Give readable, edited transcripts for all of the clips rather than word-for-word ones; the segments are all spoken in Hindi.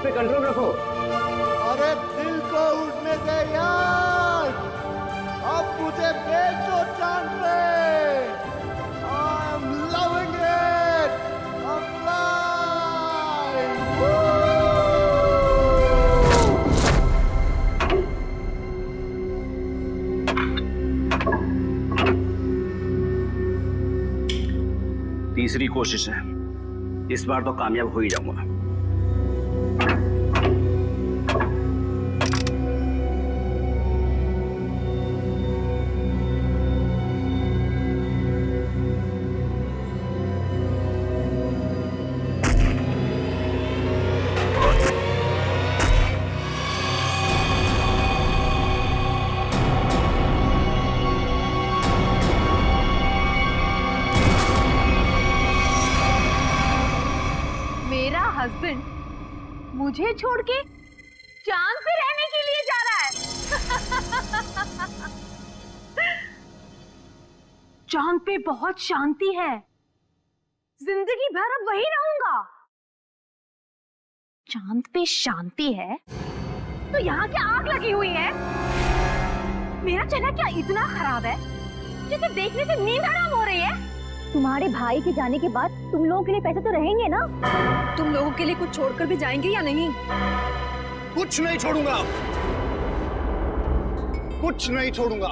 पे कंट्रोल रखो। अरे दिल को उड़ने दे यार, अब मुझे भेज दो चांद पे। I'm loving it, I'm flying. तीसरी कोशिश है, इस बार तो कामयाब हो ही जाऊंगा। हस्बैंड मुझे छोड़ के चांद पे रहने के लिए जा रहा है। चांद पे बहुत शांति है, जिंदगी भर अब वही रहूंगा। चांद पे शांति है तो यहाँ क्या आग लगी हुई है? मेरा चेहरा क्या इतना खराब है जिसे देखने से नींद हराम हो रही है? तुम्हारे भाई के जाने के बाद तुम लोगों के लिए पैसे तो रहेंगे ना? तुम लोगों के लिए कुछ छोड़कर भी जाएंगे या नहीं? कुछ नहीं छोड़ूंगा, कुछ नहीं छोड़ूंगा।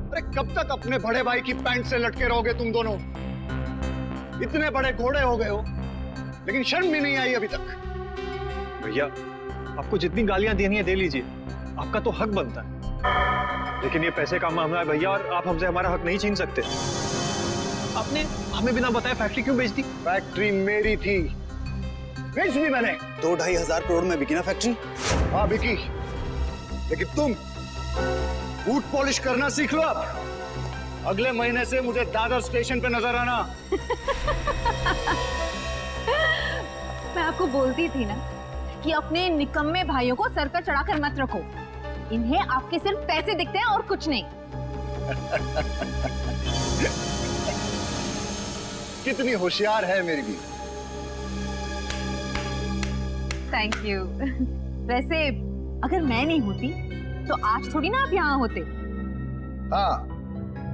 अरे कब तक अपने बड़े भाई की पैंट से लटके रहोगे तुम दोनों? इतने बड़े घोड़े हो गए हो लेकिन शर्म भी नहीं आई अभी तक। भैया आपको जितनी गालियां देनी है दे लीजिए, आपका तो हक बनता है, लेकिन ये पैसे का मामला है भैया और आप हमसे हमारा हक नहीं छीन सकते। आपने हमें बिना बताए फैक्ट्री क्यों बेच दी? फैक्ट्री मेरी थी, बेच दी मैंने। 2-2.5 करोड़ में बिकी ना फैक्ट्री? हाँ बिकी, लेकिन तुम बूट पॉलिश करना सीख लो अब। अगले महीने से मुझे दादर स्टेशन पे नजर आना। मैं आपको बोलती थी ना कि अपने निकम्मे भाइयों को सर पर चढ़ाकर मत रखो, इन्हें आपके सिर्फ पैसे दिखते हैं और कुछ नहीं। कितनी होशियार है मेरी भी। Thank you. वैसे अगर मैं नहीं होती तो आज थोड़ी ना आप यहाँ होते। हाँ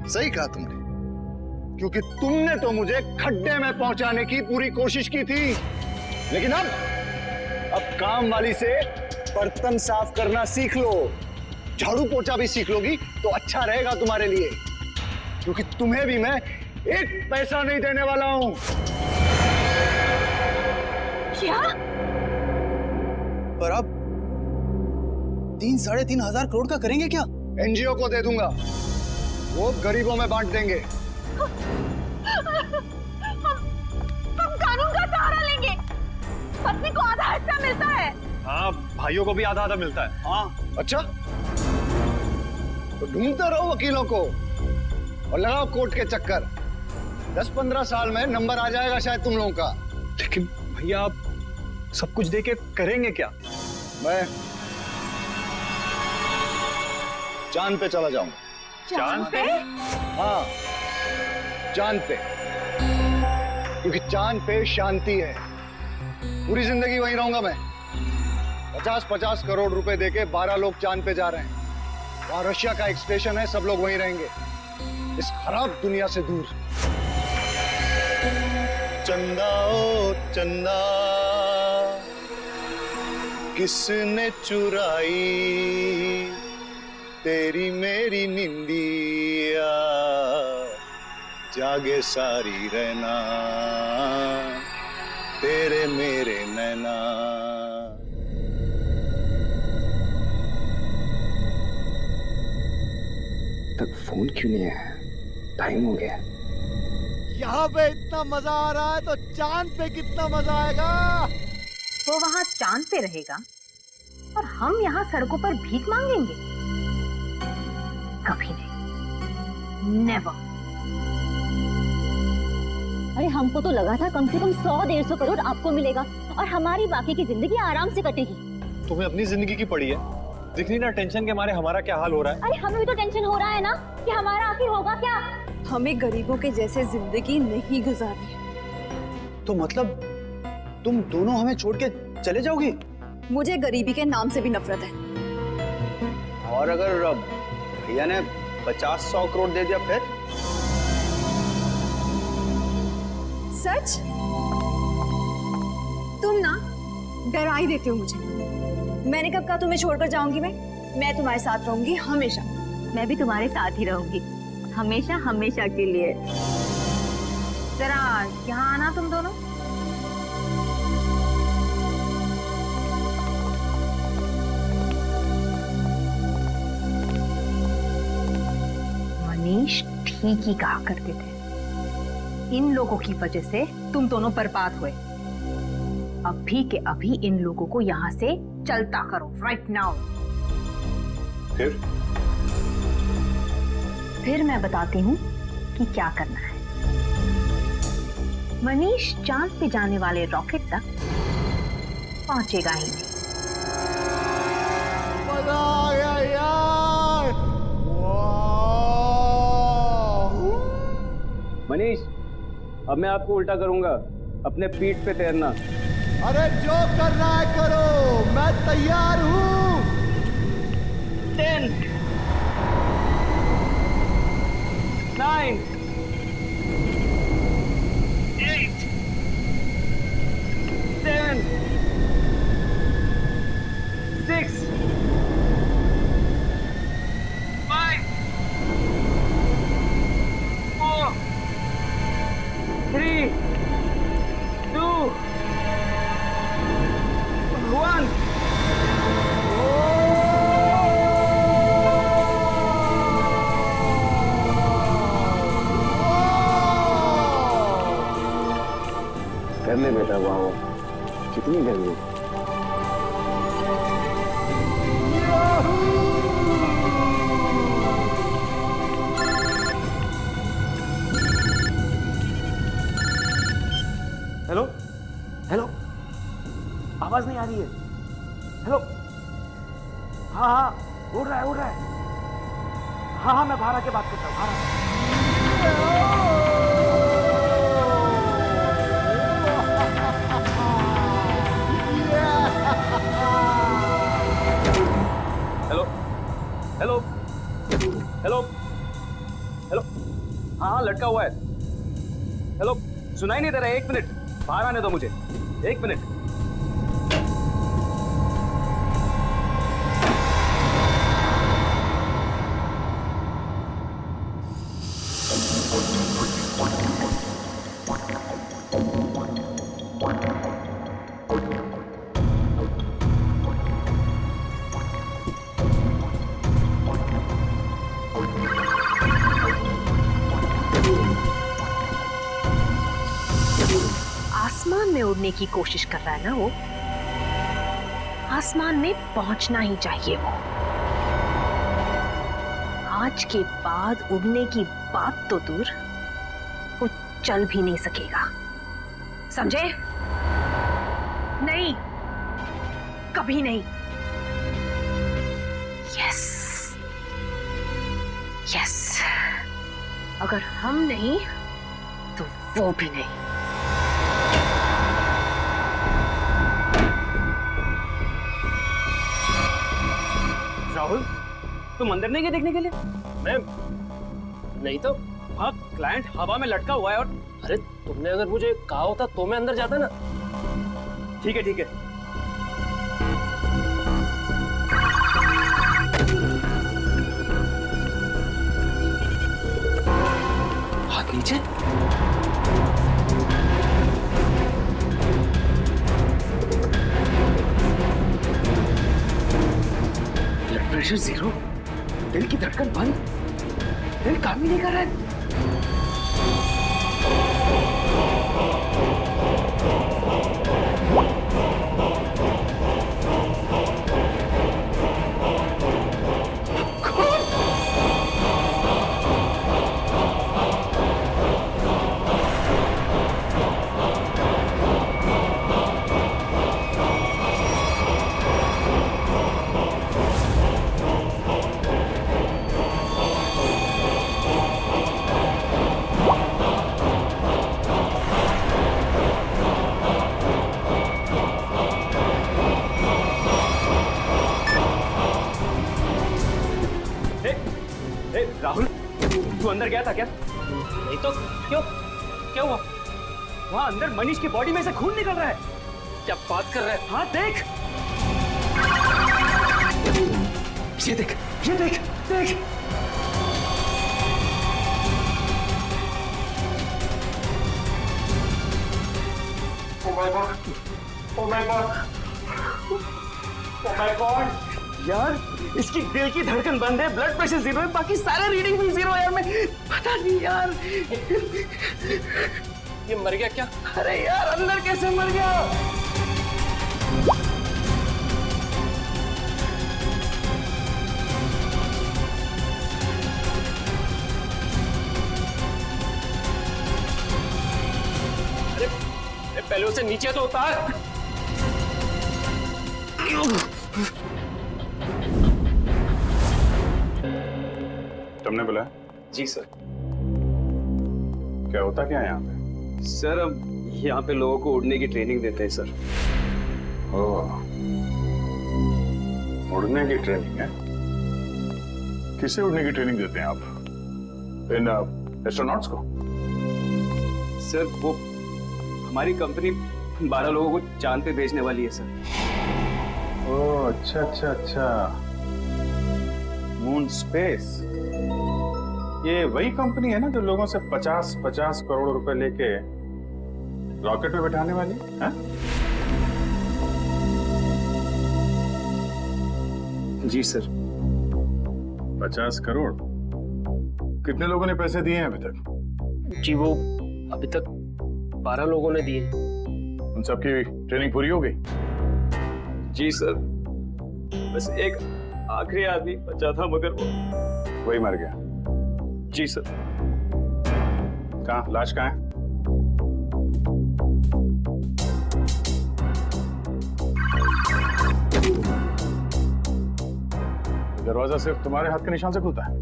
सही कहा तुमने, क्योंकि तुमने तो मुझे खड्डे में पहुंचाने की पूरी कोशिश की थी, लेकिन अब काम वाली से बर्तन साफ करना सीख लो, झाड़ू पोछा भी सीख लोगी तो अच्छा रहेगा तुम्हारे लिए, क्योंकि तुम्हें भी मैं एक पैसा नहीं देने वाला हूं। क्या? पर आप 3-3.5 हजार करोड़ का करेंगे क्या? एनजीओ को दे दूंगा, वो गरीबों में बांट देंगे। हम कानून का सहारा लेंगे, पत्नी को आधा हिस्सा मिलता है। हाँ भाइयों को भी आधा आधा मिलता है। हाँ अच्छा, तो ढूंढते रहो वकीलों को और लगाओ कोर्ट के चक्कर। 10-15 साल में नंबर आ जाएगा शायद तुम लोगों का। लेकिन भैया आप सब कुछ देके करेंगे क्या? मैं चांद पे चला जाऊंगा। चांद पे? हाँ चांद पे, क्योंकि चांद पे शांति है। पूरी जिंदगी वहीं रहूंगा मैं। 50-50 करोड़ रुपए देके 12 लोग चांद पे जा रहे हैं। वहां रशिया का एक स्टेशन है, सब लोग वहीं रहेंगे, इस खराब दुनिया से दूर। चंदा ओ चंदा किसने चुराई तेरी मेरी निंदिया, जागे सारी रहना तेरे मेरे नैना। तक फोन क्यों नहीं है? टाइम हो गया। यहाँ पे इतना मजा आ रहा है तो चांद पे कितना मजा आएगा। वो वहाँ चांद पे रहेगा और हम यहाँ सड़कों पर भीख मांगेंगे? कभी नहीं, नेवर। अरे हमको तो लगा था कम से कम 100-150 करोड़ आपको मिलेगा और हमारी बाकी की जिंदगी आराम से कटेगी। तुम्हें अपनी जिंदगी की पड़ी है, दिख नहीं ना टेंशन के मारे हमारा क्या हाल हो रहा है? अरे हमें भी तो टेंशन हो रहा है ना कि हमारा आखिर होगा क्या। हमें गरीबों के जैसे जिंदगी नहीं गुजारनी है। तो मतलब तुम दोनों हमें छोड़ के चले जाओगी? मुझे गरीबी के नाम से भी नफरत है। और अगर भैया ने 50-100 करोड़ दे दिया फिर? सच? तुम ना डरा ही देते हो मुझे। मैंने कब कहा तुम्हें छोड़कर जाऊंगी? मैं तुम्हारे साथ रहूंगी हमेशा। मैं भी तुम्हारे साथ ही रहूंगी, हमेशा हमेशा के लिए। जरा यहाँ आना तुम दोनों। मनीष ठीक ही कहा करते थे, इन लोगों की वजह से तुम दोनों बर्बाद हुए। अभी के अभी इन लोगों को यहाँ से चलता करो, राइट नाउ। फिर मैं बताती हूँ कि क्या करना है। मनीष चांद पे जाने वाले रॉकेट तक पहुंचेगा ही नहीं। मजा आ गया यार। मनीष, अब मैं आपको उल्टा करूंगा, अपने पीठ पे तैरना। अरे जो करना है करो, मैं तैयार हूँ। 10 9 8 7 6 5 4 3 2 1। कर ले बेटा, वाह कितनी गर्मी। हेलो हेलो, आवाज नहीं आ रही है। हेलो, हाँ हाँ, उड़ रहा है। हाँ हाँ, मैं बाहर आके बात करता हूँ, बाहर आके। हेलो हेलो हेलो हेलो, हाँ हाँ, लटका हुआ है। हेलो, सुनाई नहीं दे रहा है, 1 मिनट, बाहर आने दो मुझे, 1 मिनट। आसमान में उड़ने की कोशिश कर रहा है ना वो, आसमान में पहुंचना ही चाहिए वो। आज के बाद उड़ने की बात तो दूर, वो चल भी नहीं सकेगा, समझे? नहीं, कभी नहीं। यस यस, अगर हम नहीं तो वो भी नहीं। राहुल, तुम अंदर नहीं गए देखने के लिए? मैं नहीं तो। हाँ, क्लाइंट हवा में लटका हुआ है। और अरे तुमने अगर मुझे कहा होता तो मैं अंदर जाता ना। ठीक है, हाथ नीचे। ब्लड प्रेशर 0, दिल की धड़कन बंद, दिल काम ही नहीं कर रहा है। अंदर गया था क्या? नहीं तो क्यों? क्या हुआ? वहाँ अंदर मनीष की बॉडी में से खून निकल रहा है। क्या बात कर रहे हैं? हाँ देख, ये देख, ये देख, देख। Oh my God! यार इसकी दिल की धड़कन बंद है, ब्लड प्रेशर 0 है, बाकी सारे रीडिंग भी 0 है यार। मैं पता नहीं यार। ये मर गया क्या? अरे यार अंदर कैसे मर गया? अरे पहले उसे नीचे तो उतार। तुमने बुलाया? जी सर। क्या होता क्या है यहाँ पे? सर अब यहाँ पे लोगों को उड़ने की ट्रेनिंग देते हैं सर। ओह, उड़ने की ट्रेनिंग है? किसे उड़ने की ट्रेनिंग देते हैं आप? इन एस्ट्रोनॉट्स को? सर वो हमारी कंपनी 12 लोगों को चांद पे भेजने वाली है सर। ओह अच्छा अच्छा अच्छा, मून स्पेस। ये वही कंपनी है ना जो लोगों से 50-50 करोड़ रुपए लेके रॉकेट में बैठाने वाली है? जी सर। 50 करोड़? कितने लोगों ने पैसे दिए हैं अभी तक? जी वो अभी तक 12 लोगों ने दिए। उन सबकी ट्रेनिंग पूरी हो गई? जी सर, बस एक आखिरी आदमी बचा था मगर वो वही मर गया? जी सर। कहाँ, लाश कहाँ है? दरवाजा सिर्फ तुम्हारे हाथ के निशान से खुलता है?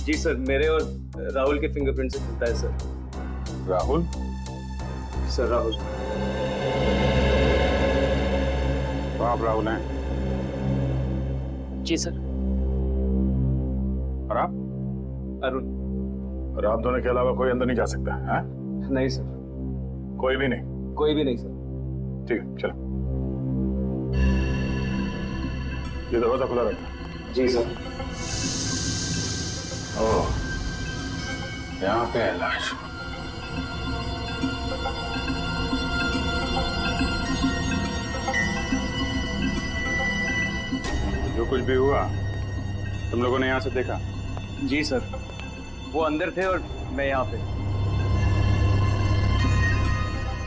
जी सर, मेरे और राहुल के फिंगरप्रिंट से खुलता है सर। राहुल? सर राहुल। तो आप राहुल हैं? जी सर। और आप? अरुण। और आप दोनों के अलावा कोई अंदर नहीं जा सकता है? नहीं सर। कोई भी नहीं? कोई भी नहीं सर। ठीक है, चलो। ये दरवाजा खुला रखना। जी सर। ओह, यहाँ पे है लाश। जो कुछ भी हुआ तुम लोगों ने यहाँ से देखा? जी सर, वो अंदर थे और मैं यहाँ पे।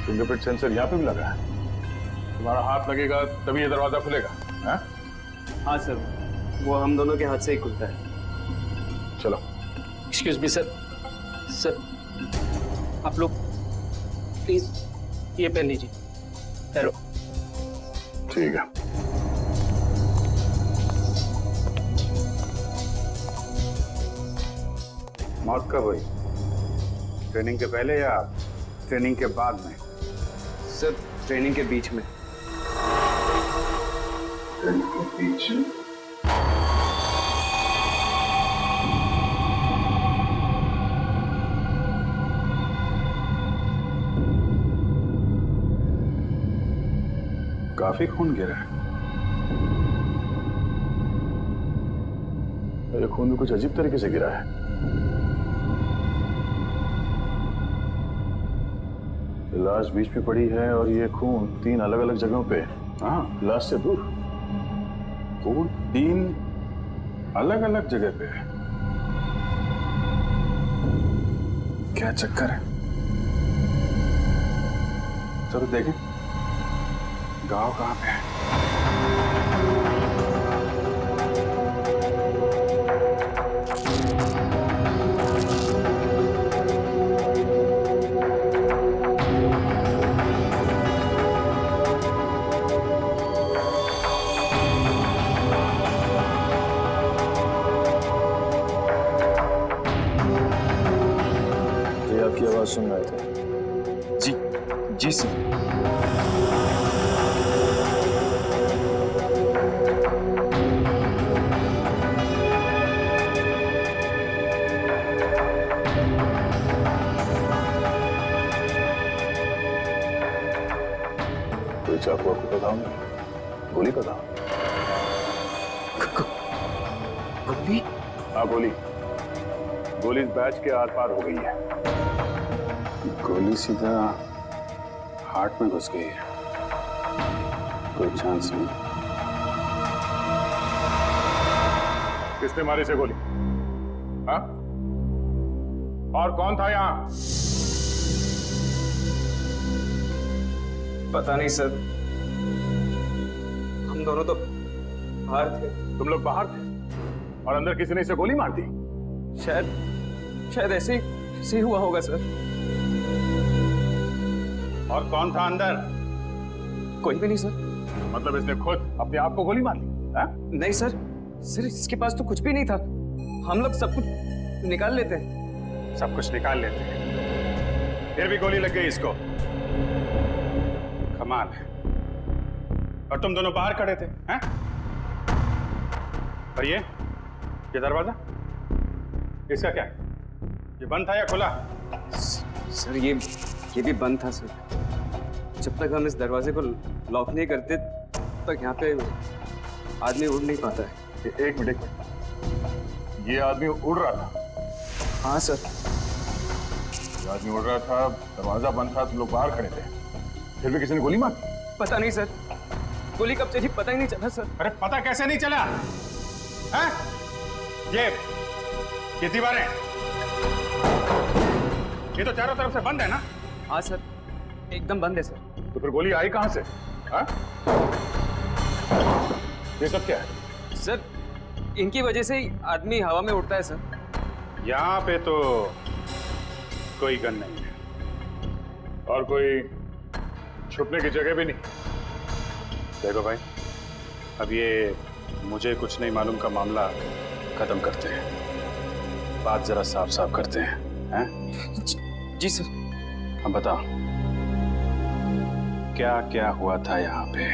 फिंगरप्रिंट सेंसर यहाँ पे भी लगा है? तुम्हारा हाथ लगेगा तभी ये दरवाजा खुलेगा है? हाँ सर, वो हम दोनों के हाथ से ही खुलता है। चलो। Excuse me sir. सर आप लोग प्लीज ये पहन लीजिए। हेलो। ठीक है। मौत कब हुई? ट्रेनिंग के पहले या ट्रेनिंग के बाद में? सर ट्रेनिंग के बीच में। ट्रेनिंग के बीच में? काफी खून गिरा है। ये खून भी कुछ अजीब तरीके से गिरा है। लाश बीच में पड़ी है और ये खून 3 अलग अलग जगहों पे। हाँ, लाश से दूर खून 3 अलग अलग जगह पे है। क्या चक्कर है? चलो देखें गांव कहाँ पे है। आपकी आवाज सुन रहे थे। जी सर। कोई चाकू वाकू का घाव नहीं, गोली का घाव। गोली? हाँ गोली, गोली इस बैच के आर पार हो गई है। गोली सीधा हार्ट में घुस गई है, कोई चांस नहीं। किसने मारी से गोली? हाँ? और कौन था यहाँ? पता नहीं सर, हम दोनों तो बाहर थे। तुम लोग बाहर थे और अंदर किसी ने इसे गोली मार दी? शायद ऐसे ही हुआ होगा सर। और कौन था अंदर? कोई भी नहीं सर। मतलब इसने खुद अपने आप को गोली मार ली? हाँ? नहीं सर, इसके पास तो कुछ भी नहीं था। हम लोग सब कुछ निकाल लेते हैं। सब कुछ निकाल लेते हैं, फिर भी गोली लग गई इसको। कमाल है। और तुम दोनों बाहर खड़े थे, हैं? और ये दरवाजा इसका क्या है? ये बंद था या खुला? सर ये भी बंद था सर। जब तक हम इस दरवाजे को लॉक नहीं करते तब तक यहाँ पे आदमी उड़ नहीं पाता है। एक मिनट, ये आदमी उड़ रहा था? हाँ सर। ये आदमी उड़ रहा था, दरवाजा बंद था, तुम लोग बाहर खड़े थे, फिर भी किसी ने गोली मार दी? पता नहीं सर, गोली कब चली पता ही नहीं चला सर। अरे पता कैसे नहीं चला? हैं? ये दीवारें, ये तो चारों तरफ से बंद है ना? हाँ सर, एकदम बंद है सर। तो फिर गोली आई कहां से? हाँ? ये सब क्या है? सर इनकी वजह से ही आदमी हवा में उड़ता है सर। यहाँ पे तो कोई गन नहीं है और कोई छुपने की जगह भी नहीं। देखो भाई, अब ये मुझे कुछ नहीं मालूम का मामला खत्म करते हैं, बात जरा साफ साफ करते हैं, हैं? जी सर। अब बताओ क्या क्या हुआ था यहाँ पे?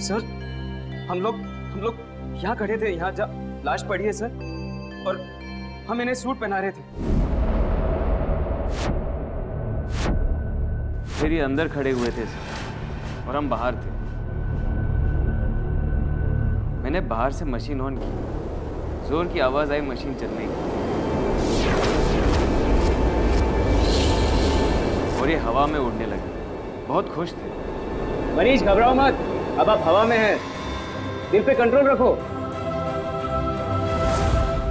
सर हम लोग यहाँ खड़े थे, यहाँ जा लाश पड़ी है सर, और हम इन्हें सूट पहना रहे थे। फिर ये अंदर खड़े हुए थे सर और हम बाहर थे। मैंने बाहर से मशीन ऑन की, जोर की आवाज आई मशीन चलने की, और ये हवा में उड़ने लगे। बहुत खुश थे। मनीष घबराओ मत, अब आप हवा में हैं, दिल पे कंट्रोल रखो।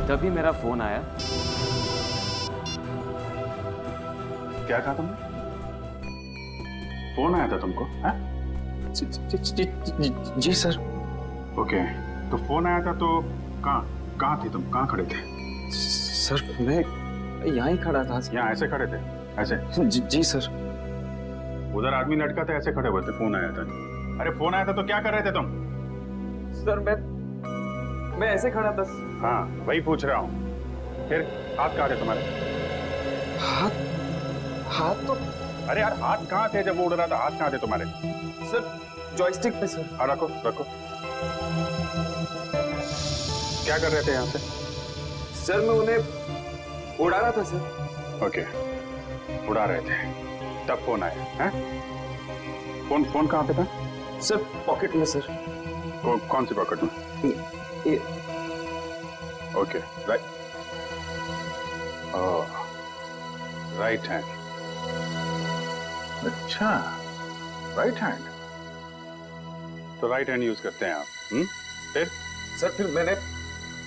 तभी मेरा फोन आया। क्या कहा तुमने? फोन आया था तुमको? हैं? जी सर। ओके, तो फोन आया था तो कहाँ थे तुम? कहाँ खड़े थे? सर मैं यहाँ ही खड़ा था। यहाँ ऐसे खड़े थे? ऐसे? जी सर। उधर आदमी लटका था, ऐसे खड़े हुए थे, फोन आया था। अरे फोन आया था तो क्या कर रहे थे तुम? सर मैं ऐसे खड़ा था। हाँ वही पूछ रहा हूँ। फिर हाथ कहाँ थे तुम्हारे? हाथ तो अरे यार हाथ कहाँ थे जब वो उड़ रहा था? हाथ कहाँ थे तुम्हारे? सर जॉयस्टिक पे सर। हाँ रखो रखो। क्या कर रहे थे यहाँ से? सर मैं उन्हें उड़ा रहा था सर। ओके, उड़ा रहे थे, तब फोन आया है? फोन कहाँ पे था? सर पॉकेट में सर। कौन सी पॉकेट में? ये। Okay, right, right hand. अच्छा, राइट हैंड, तो राइट हैंड यूज करते हैं आप? फिर फिर मैंने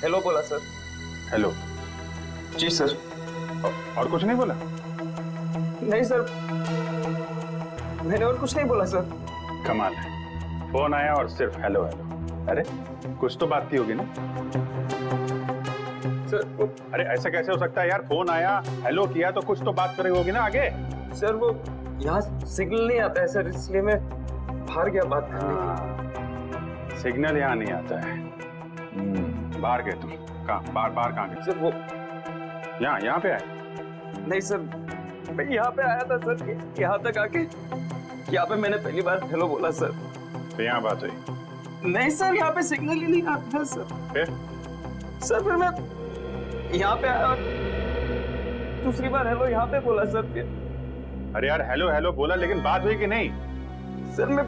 हेलो बोला सर। हेलो? जी सर। और कुछ नहीं बोला? नहीं सर, मैंने और कुछ नहीं बोला सर। कमाल है, फोन आया और सिर्फ हेलो हेलो। अरे कुछ तो बात की होगी ना सर? अरे ऐसा कैसे हो सकता है यार? फोन आया, हेलो किया, तो कुछ तो बात करी होगी ना आगे। सर वो यहाँ सिग्नल नहीं आता है सर, इसलिए मैं बाहर गया बात करने के। सिग्नल यहाँ नहीं आता है। बाहर गए तुम? कहाँ? बाहर कहाँ गए? सर वो यहाँ पे आए? नहीं सर, मैं यहाँ पे आया था सर, यहाँ तक आके यहाँ पे मैंने पहली बार हेलो बोला सर। तो यहाँ बात हुई? नहीं सर, यहाँ पे सिग्नल ही नहीं आता है सर। फिर मैं यहाँ पे आया और दूसरी बार हेलो यहाँ पे बोला सर। फिर अरे यार हेलो हेलो बोला, लेकिन बात हुई कि नहीं? सर मैं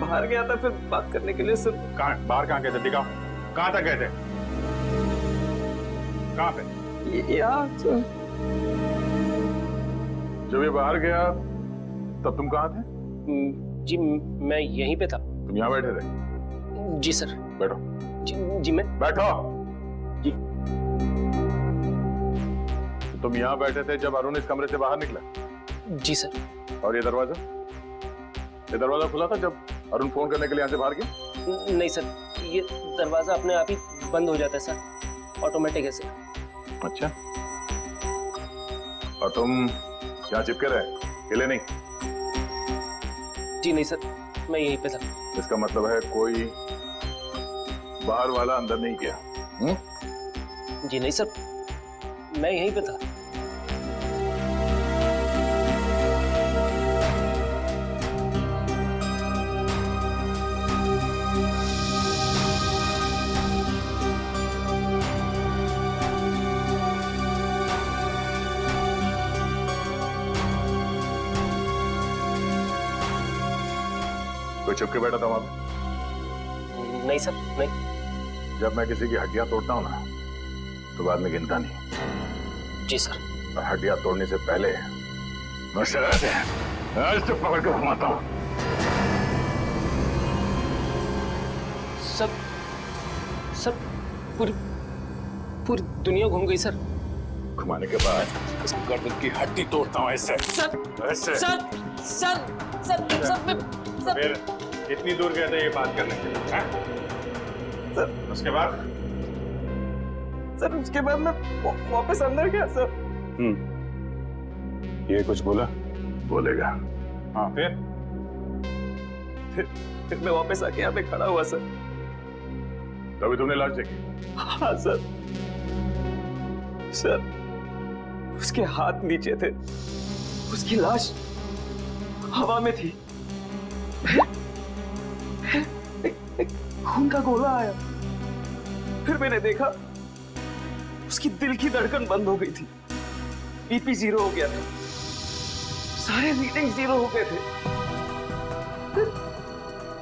बाहर गया था फिर बात करने के लिए सर। कहाँ बाहर कहाँ गए थे? दिखाओ कहाँ तक गए थे? कहाँ पे? यहाँ सर। जब ये बाहर गया तब तुम कहाँ थे? जी मैं यहीं पे था। तुम यहाँ बैठे थे? जी सर। बैठो। जी मैं बैठो। जी। तुम यहाँ बैठे थे जब अरुण इस कमरे से बाहर निकला? जी सर। और ये दरवाजा खुला था जब अरुण फोन करने के लिए यहाँ से बाहर गया? नहीं सर, ये दरवाजा अपने आप ही बंद हो जाता है सर, ऑटोमेटिक है सर। अच्छा, और तुम यहाँ चिपके रहे, हिले नहीं? जी नहीं सर, मैं यहीं पे था। इसका मतलब है कोई बाहर वाला अंदर नहीं गया? जी नहीं सर, मैं यहीं पे था। कोई छुप के बैठा था वहां पे? नहीं सर, नहीं। जब मैं किसी की हड्डियां तोड़ता हूं ना तो बाद में गिनता नहीं। जी सर। और हड्डियां तोड़ने से पहले मैं शराब से आज तो पकड़ कर घुमाता हूं। सर पूरी दुनिया घूम गई सर। घुमाने के बाद इस गर्दन की हड्डी तोड़ता हूं ऐसे। ऐसे। फिर कितनी दूर गए थे ये बात करने के लिए? सर उसके बाद मैं वापस अंदर गया सर। ये कुछ बोलेगा? हाँ फिर मैं वापस आके यहाँ पे खड़ा हुआ सर। तभी तुमने लाश देखी? हाँ सर। उसके हाथ नीचे थे, उसकी लाश हवा में थी। एक खून का गोला आया, फिर मैंने देखा उसकी दिल की धड़कन बंद हो गई थी, बीपी 0 हो गया था, सारे रीडिंग 0 हो गए थे।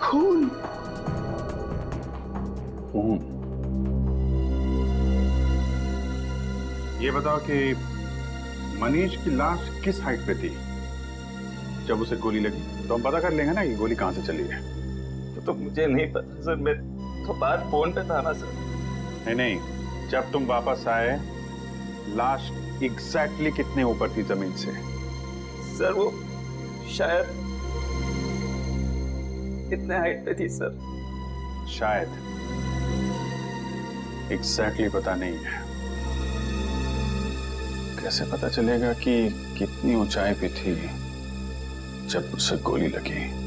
खून। ये बताओ कि मनीष की लाश किस हाइट पे थी जब उसे गोली लगी? तो हम पता कर लेंगे ना कि गोली कहां से चली है। तो मुझे नहीं पता सर, मैं तो बाहर फोन पे था ना सर। नहीं, जब तुम वापस आए लाश एग्जैक्टली कितने ऊपर थी जमीन से? सर वो शायद इतने हाइट पे थी सर। शायद, एग्जैक्टली पता नहीं है। कैसे पता चलेगा कि कितनी ऊंचाई पे थी जब उसे गोली लगी?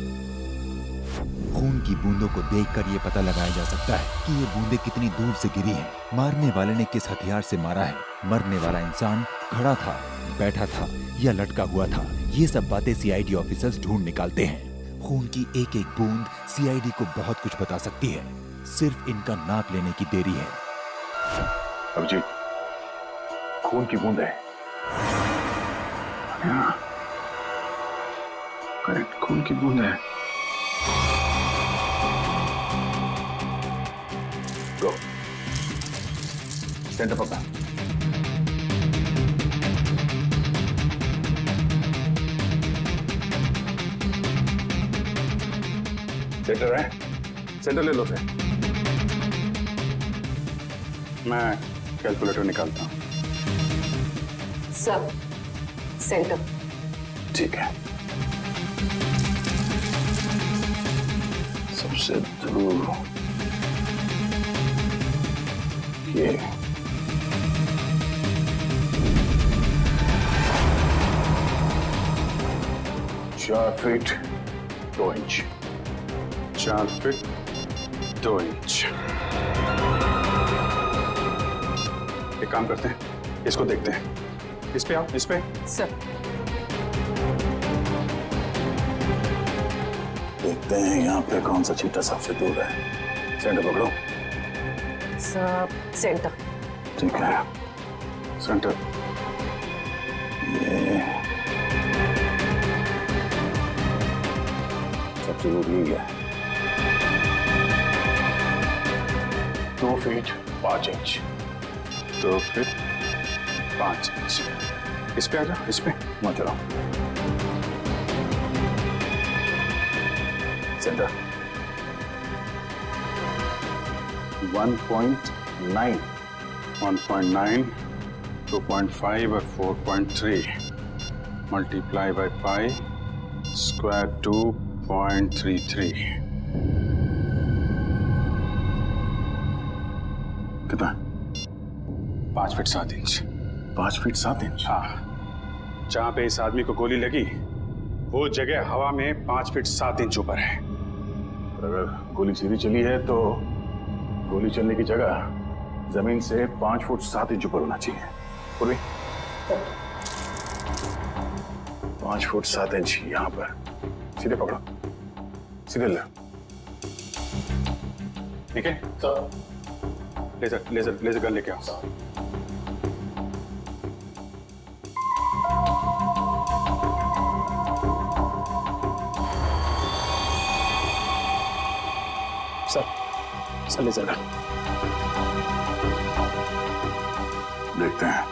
खून की बूंदों को देखकर यह पता लगाया जा सकता है कि ये बूंदें कितनी दूर से गिरी हैं, मारने वाले ने किस हथियार से मारा है, मरने वाला इंसान खड़ा था, बैठा था या लटका हुआ था। ये सब बातें सीआईडी ऑफिसर्स ढूंढ निकालते हैं। खून की एक एक बूंद सीआईडी को बहुत कुछ बता सकती है, सिर्फ इनका नाप लेने की देरी है। अभिजीत, खून की बूंद है। करेक्ट, खून की बूंद है। गो सेंटर पकड़ा। सेंटर है, सेंटर ले लो से। मैं कैलकुलेटर निकालता हूं। Sub centre. ठीक है, सबसे दूर ये 4 फीट 2 इंच। 4 feet 2 inch. एक काम करते हैं, इसको देखते हैं। इस पे आओ, इस पे। सर देखते हैं यहाँ पे कौन सा चीटा सबसे दूर है। सेंटर पकड़ो। Sub centre. ठीक है, सेंटर। ये सबसे दूर यही है। 2 फीट 5 इंच। 2 feet 5 inch. इस पे आ जाओ, इस पे वहां चलो। सेंटर 1.9 1.9 2.5 और 4.3 मल्टीप्लाई बाय पाई स्क्वायर 2.33 कितना? 5 फीट 7 इंच। 5 feet 7 inch? हाँ। जहां पे इस आदमी को गोली लगी वो जगह हवा में 5 फीट 7 इंच ऊपर है। अगर गोली सीधी चली है तो गोली चलने की जगह जमीन से 5 फुट 7 इंच ऊपर होना चाहिए। पूरी 5 फुट 7 इंच यहां पर। सीधे पकड़ो, सीधे ले। ठीक है? लेजर लेजर लेजर गन लेके आओ। Sir laser gun. देखते हैं।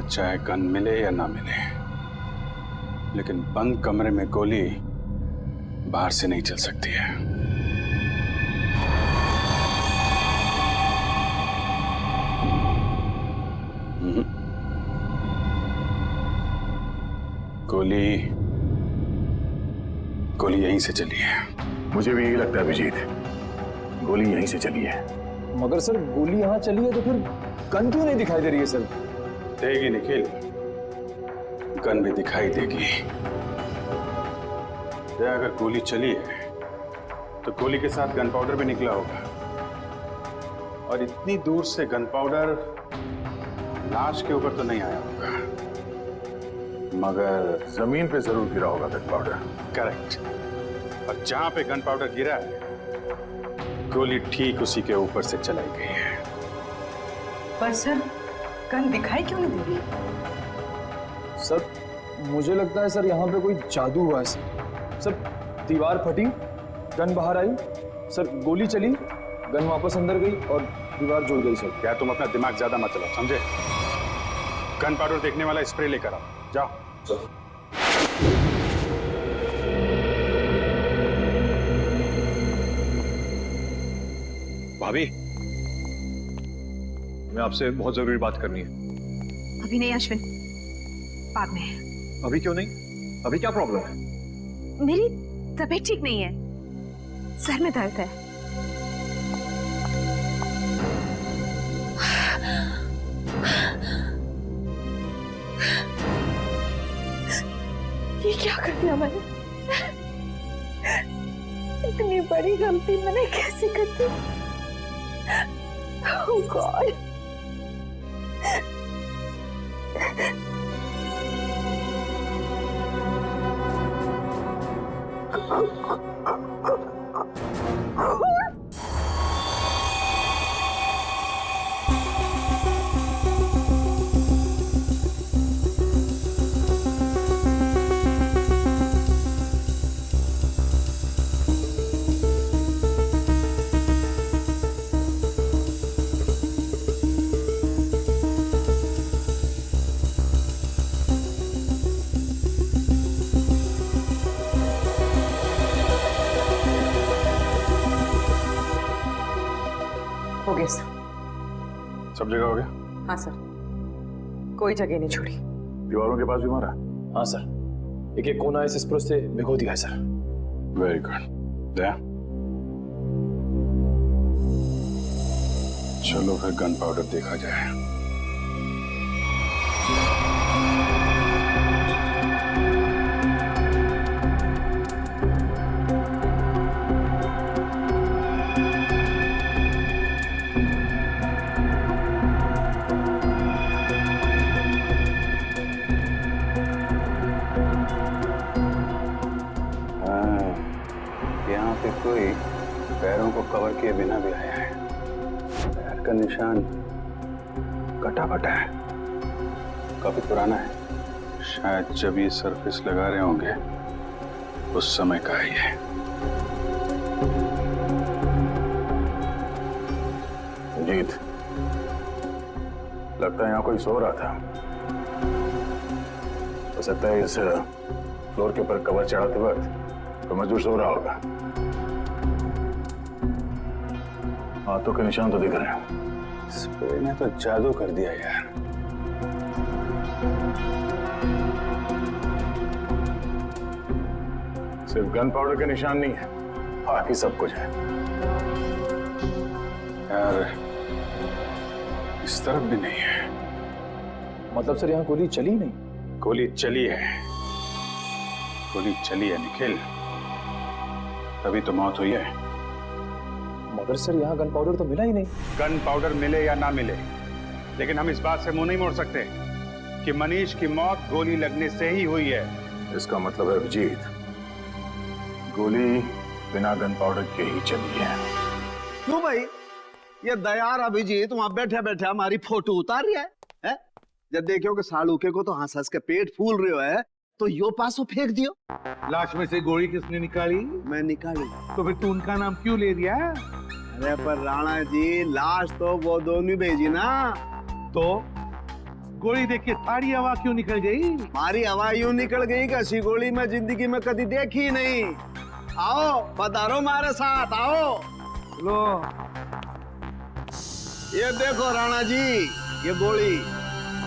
चाहे गन मिले या ना मिले, लेकिन बंद कमरे में गोली बाहर से नहीं चल सकती है। गोली गोली यहीं से चली है। मुझे भी यही लगता है अभिजीत, गोली यहीं से चली है। मगर सर गोली यहाँ चली है तो फिर गन क्यों नहीं दिखाई दे रही है सर? देगी निखिल, गन भी दिखाई देगी। अगर गोली चली है तो गोली के साथ गन पाउडर भी निकला होगा, और इतनी दूर से गन पाउडर लाश के ऊपर तो नहीं आया होगा, मगर जमीन पे जरूर गिरा होगा गन पाउडर। करेक्ट। और जहां पे गन पाउडर गिरा है गोली ठीक उसी के ऊपर से चलाई गई है। पर सर गन दिखाई क्यों नहीं दे रही? सर मुझे लगता है सर यहाँ पे कोई जादू हुआ है सर। दीवार फटी, गन बाहर आई, सर गोली चली, गन वापस अंदर गई और दीवार जुड़ गई सर। क्या तुम अपना दिमाग ज्यादा मत चलाओ, समझे? गन पाउडर देखने वाला स्प्रे लेकर आओ, जाओ। भाभी, मैं आपसे बहुत जरूरी बात करनी है। अभी नहीं अश्विन, बाद में। अभी क्यों नहीं? अभी क्या प्रॉब्लम है? मेरी तबीयत ठीक नहीं है, सर में दर्द है। ये क्या कर दिया मैंने? इतनी बड़ी गलती मैंने कैसे कर दी? Oh God! हो गया सर। सब जगह हो गया? हाँ सर, कोई जगह नहीं छोड़ी। दीवारों के पास भी मारा? हाँ सर, एक कोना इस स्प्रो से भिगो दिया है सर। Very good. दया, चलो फिर गन पाउडर देखा जाए। यहाँ पे कोई पैरों को कवर किए बिना भी आया है। पैर का निशान कटा फटा है, काफी पुराना है। शायद जब ये सरफेस लगा रहे होंगे उस समय का ही है। जीत, लगता है यहाँ कोई सो रहा था। हो सकता है इस फ्लोर के ऊपर कवर चढ़ाते वक्त तो मजदूर सो रहा होगा। हाथों के निशान तो दिख रहे हैं। स्प्रे ने तो जादू कर दिया यार। सिर्फ गन पाउडर के निशान नहीं है, बाकी सब कुछ है यार। इस तरफ भी नहीं है। मतलब सर यहाँ गोली चली नहीं? गोली चली है, गोली चली है निखिल, तभी तो मौत हुई है। मगर सर यहाँ गन पाउडर तो मिला ही नहीं। गन पाउडर मिले या ना मिले, लेकिन हम इस बात से मुंह नहीं मोड़ सकते कि मनीष की मौत गोली लगने से ही हुई है। इसका मतलब है अभिजीत, गोली बिना गन पाउडर के ही चली है। क्यों भाई? ये दयार अभिजीत वहां बैठे बैठे हमारी फोटो उतार रहा है? जब देखो कि सालूके को तो हंस हंस के पेट फूल रहे है तो यो पासो फेंक दियो। लाश में से गोली किसने निकाली? मैं निकाली। तो फिर तू उनका नाम क्यों ले दिया? अरे पर राणा जी, लाश तो वो दोनों भेजी ना। तो गोली देख के थारी हवा क्यों निकल गई? हमारी हवा यूं निकल गई कि ऐसी गोली मैं जिंदगी में कभी देखी नहीं। आओ पधारो हमारे साथ, आओ। लो ये देखो राणा जी, ये गोली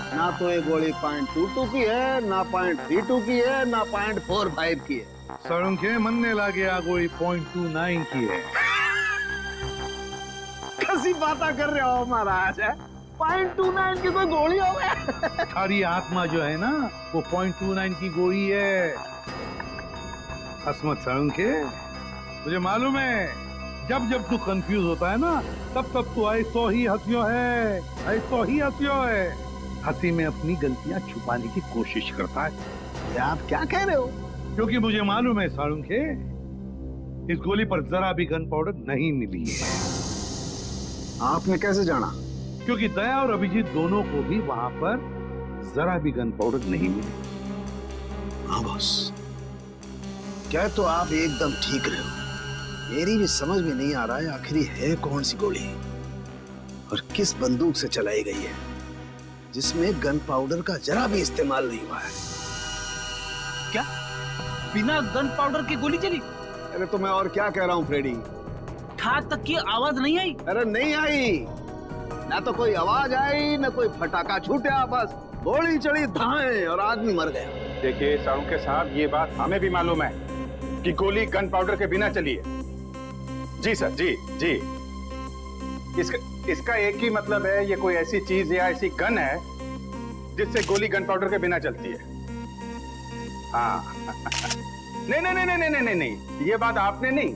ना तो ये गोली .22 की है, ना .32 की है, ना .45 की है। सड़ुंखे मनने लगे आ गोली .29 की है। कैसी बातें कर रहे हो महाराज? .29 की कोई गोली हो गया? थारी आत्मा जो है ना वो .29 की गोली है। हसमत सड़ुंखे, मुझे मालूम है जब जब तू कंफ्यूज होता है ना तब तब तू ऐसो ही हंसियो है, ऐसो ही हंसियो है। हंसी में अपनी गलतियां छुपाने की कोशिश करता है। ये आप क्या कह रहे हो? क्योंकि मुझे मालूम है साळुंखे, इस गोली पर जरा भी गन पाउडर नहीं मिली है। आपने कैसे जाना? क्योंकि दया और अभिजीत दोनों को भी वहां पर जरा भी गन पाउडर नहीं मिली। हाँ बॉस, क्या तो आप एकदम ठीक रहे हो। मेरी भी समझ में नहीं आ रहा है आखिर है कौन सी गोली और किस बंदूक से चलाई गई है जिसमें गन पाउडर का जरा भी इस्तेमाल नहीं हुआ है। क्या बिना गन पाउडर की गोली चली? अरे तो मैं और क्या कह रहा हूँ फ्रेडी। ठाक तक की आवाज नहीं आई? अरे नहीं आई, ना तो कोई आवाज आई ना कोई फटाका छूटा, बस गोली चढ़ी धाए और आदमी मर गया। देखिए साळुंखे साहब, ये बात हमें भी मालूम है कि गोली गन पाउडर के बिना चली है। जी सर, जी जी। इसका एक ही मतलब है, ये कोई ऐसी चीज या ऐसी गन है जिससे गोली गन पाउडर के बिना चलती है। हाँ नहीं नहीं नहीं नहीं नहीं नहीं, ये बात आपने नहीं,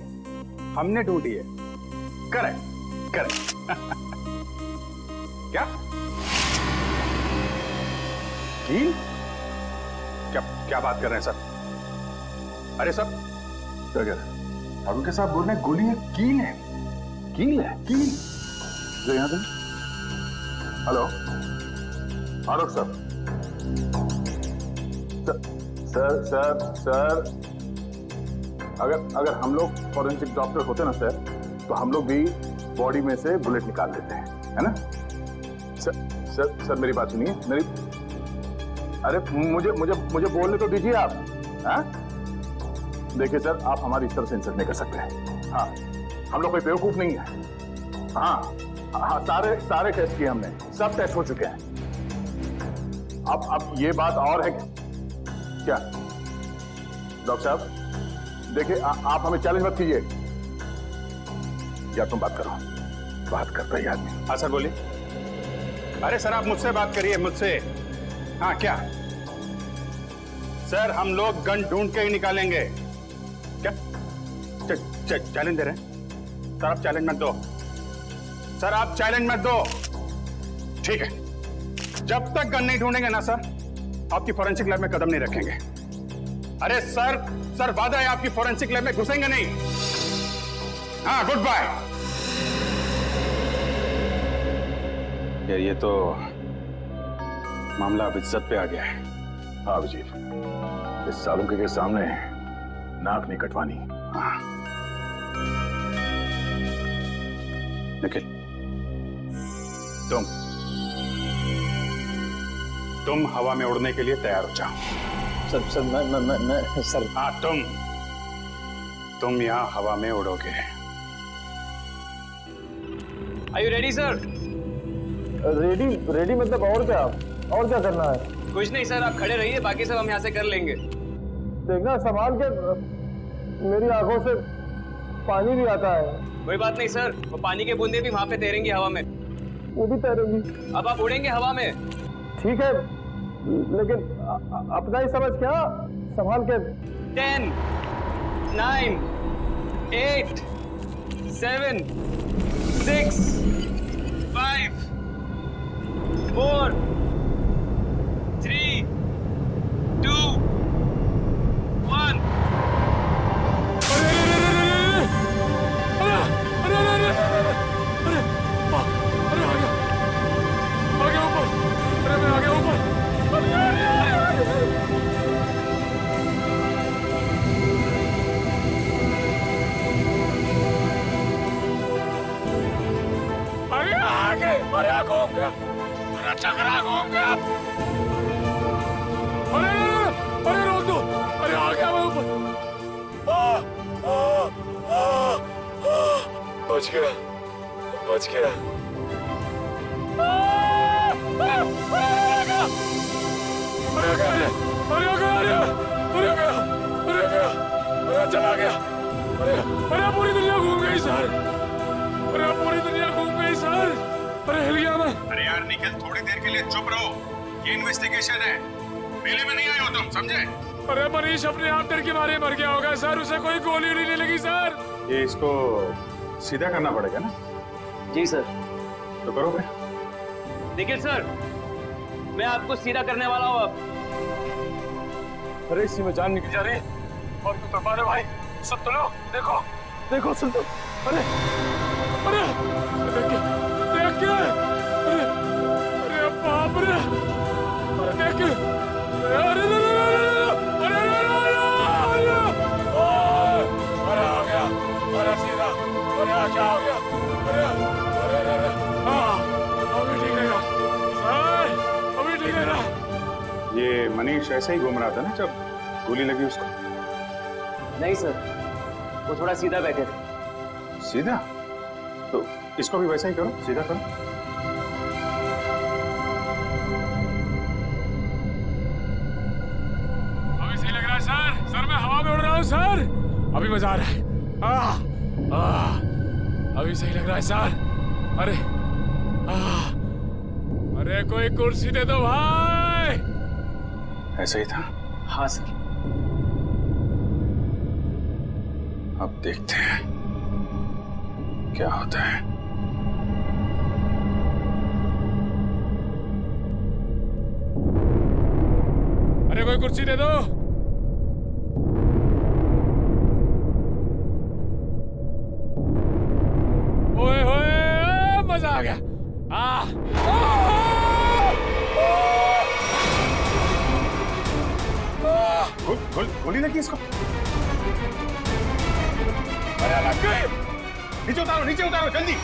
हमने ढूंढी है। Correct correct. क्या कील? क्या बात कर रहे हैं सर? अरे सर क्या कह रहे हैं? उनके साथ बोल रहे हैं गोली है, कील है। कील है? कील जो यहाँ पे। हेलो आरोप सर। सर सर सर, अगर हम लोग फॉरेंसिक डॉक्टर होते ना सर, तो हम लोग भी बॉडी में से बुलेट निकाल लेते हैं, है ना सर? सर मेरी बात सुनिए, मेरी, अरे मुझे बोलने तो दीजिए आप। हाँ देखिए सर, आप हमारी इस तरह से इंसल्ट नहीं कर सकते हैं। हाँ हम लोग कोई बेवकूफ नहीं है। हाँ हाँ, सारे टेस्ट किए हमने, सब टेस्ट हो चुके हैं। अब ये बात और है क्या डॉक्टर साहब? देखिए आप हमें चैलेंज मत कीजिए। या तुम बात करो, बात करता ही आदमी। हाँ सर बोलिए। अरे सर आप मुझसे बात करिए, मुझसे। हाँ क्या सर, हम लोग गन ढूंढ के ही निकालेंगे। क्या चैलेंज दे रहे हैं सर? आप चैलेंज मत दो सर, आप चैलेंज मत दो। ठीक है, जब तक गन नहीं ढूंढेंगे ना सर, आपकी फोरेंसिक लैब में कदम नहीं रखेंगे। अरे सर वादा है आपकी फोरेंसिक लैब में घुसेंगे नहीं। हाँ गुड बाय। यार ये तो मामला अब इज्जत पे आ गया है। हाँ अभिजीत, इस सालुंके के सामने नाक नहीं कटवानी। हाँ निखिल, तुम हवा में उड़ने के लिए तैयार हो जाओ। सर मैं सर। हाँ तुम यहाँ हवा में उड़ोगे। Are you ready, sir? Ready मतलब और क्या करना है? कुछ नहीं सर, आप खड़े रहिए, बाकी सब हम यहाँ से कर लेंगे। देखना संभाल के, मेरी आंखों से पानी भी आता है। कोई बात नहीं सर, वो पानी के बूंदे भी वहाँ पे तैरेंगी हवा में। वो भी तैरेंगी। अब आप उड़ेंगे हवा में। ठीक है, लेकिन अपना ही समझ क्या, संभाल के। 10, 9, 8, 7, 6, 5, 4, 3, 2, 1। अरे रोक दो, अरे आ गया मैं ऊपर। बच गया। अरे चला गया। अरे पूरी दुनिया घूम गई सर। अरे हिल गया मैं। अरे यार निखिल, थोड़ी देर के लिए चुप रहो, ये इन्वेस्टिगेशन है, मेले में नहीं आए हो तुम, समझे? अरे मनीष अपने आप डर के मारे मर गया होगा सर, उसे कोई गोली नहीं लगी सर। ये इसको सीधा करना पड़ेगा ना? जी सर। तो करो फिर। निखिल सर, मैं आपको सीधा करने वाला हूँ अब। अरे इसी में जान निकल जा रही और तू तो मारे भाई। सुन तो लो, देखो सुन तो। अरे देख के अरे बाप रे, अरे देख के, अरे आ गया, अरे सीधा, अरे क्या हो गया? अरे अभी ठीक रहेगा सर, अभी ठीक रहेगा। ये मनीष ऐसे ही घूम रहा था ना जब गोली लगी उसको? नहीं सर, वो थोड़ा सीधा बैठे थे। सीधा? तो इसको भी वैसा ही करो, सीधा करो। अभी सही लग रहा है सर, मैं हवा में उड़ रहा हूँ सर, अभी मजा आ रहा है। अभी सही लग रहा है सर। अरे कोई कुर्सी दे दो भाई। ऐसा ही था? हाँ सर। अब देखते हैं क्या होता है। अरे कोई कुर्सी दे दो। ओए होए, मजा आ गया। गोली लगी इसको? अरे लग गई। नीचे उतारो जल्दी।